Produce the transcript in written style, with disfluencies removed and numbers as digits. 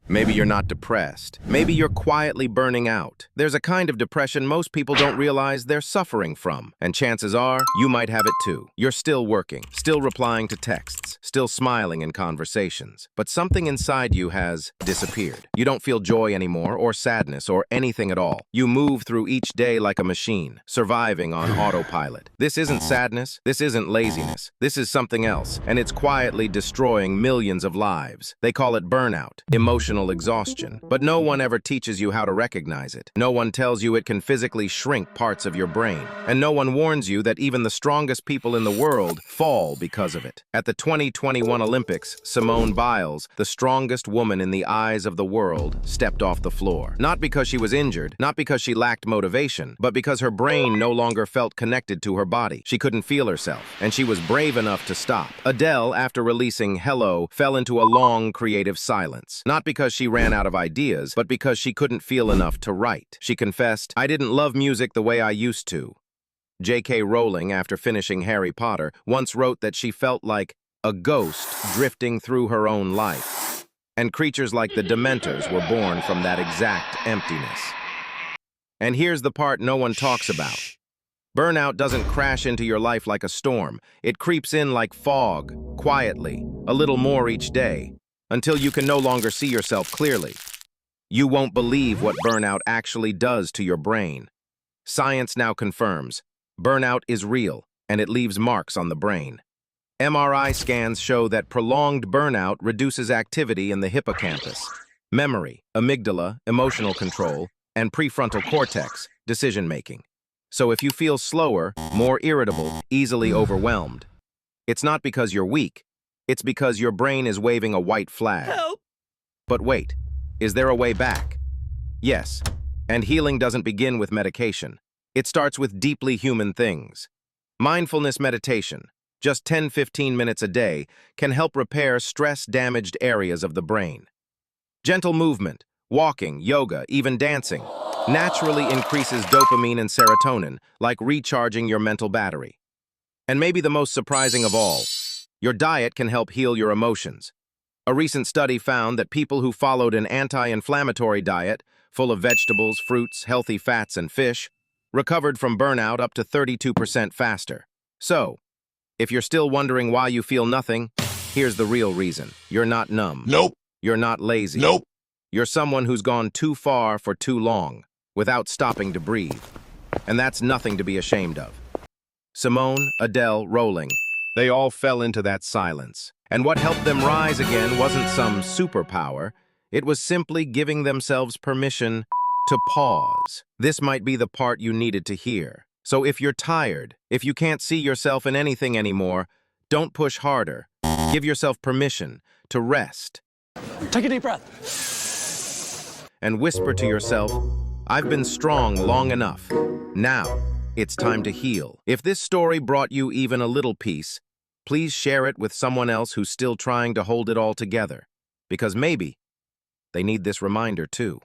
Maybe you're not depressed. Maybe you're quietly burning out. There's a kind of depression most people don't realize they're suffering from. And chances are, you might have it too. You're still working, still replying to texts, still smiling in conversations. But something inside you has disappeared. You don't feel joy anymore, or sadness, or anything at all. You move through each day like a machine, surviving on autopilot. This isn't sadness. This isn't laziness. This is something else, and it's quietly destroying millions of lives. They call it burnout, emotional exhaustion. But no one ever teaches you how to recognize it. No one tells you it can physically shrink parts of your brain. And no one warns you that even the strongest people in the world fall because of it. At the 2021 Olympics, Simone Biles, the strongest woman in the eyes of the world, stepped off the floor. Not because she was injured, not because she lacked motivation, but because her brain no longer felt connected to her body. She couldn't feel herself, and she was brave enough to stop. Adele, after releasing Hello, fell into a long, creative silence. Not because she ran out of ideas, but because she couldn't feel enough to write. She confessed, "I didn't love music the way I used to." J.K. Rowling, after finishing Harry Potter, once wrote that she felt like a ghost drifting through her own life. And creatures like the Dementors were born from that exact emptiness. And here's the part no one talks about. Burnout doesn't crash into your life like a storm. It creeps in like fog, quietly, a little more each day, until you can no longer see yourself clearly. You won't believe what burnout actually does to your brain. Science now confirms burnout is real, and it leaves marks on the brain. MRI scans show that prolonged burnout reduces activity in the hippocampus, memory, amygdala, emotional control, and prefrontal cortex, decision-making. So if you feel slower, more irritable, easily overwhelmed, it's not because you're weak. It's because your brain is waving a white flag. Help! But wait, is there a way back? Yes, and healing doesn't begin with medication. It starts with deeply human things. Mindfulness meditation, just 10-15 minutes a day, can help repair stress-damaged areas of the brain. Gentle movement, walking, yoga, even dancing, naturally increases dopamine and serotonin, like recharging your mental battery. And maybe the most surprising of all, your diet can help heal your emotions. A recent study found that people who followed an anti-inflammatory diet, full of vegetables, fruits, healthy fats, and fish, recovered from burnout up to 32% faster. So, if you're still wondering why you feel nothing, here's the real reason. You're not numb. Nope. You're not lazy. Nope. You're someone who's gone too far for too long, without stopping to breathe. And that's nothing to be ashamed of. Simone, Adele, Rowling, they all fell into that silence. And what helped them rise again wasn't some superpower. It was simply giving themselves permission to pause. This might be the part you needed to hear. So if you're tired, if you can't see yourself in anything anymore, don't push harder. Give yourself permission to rest. Take a deep breath. And whisper to yourself, "I've been strong long enough. Now, it's time to heal." If this story brought you even a little peace, please share it with someone else who's still trying to hold it all together, because maybe they need this reminder too.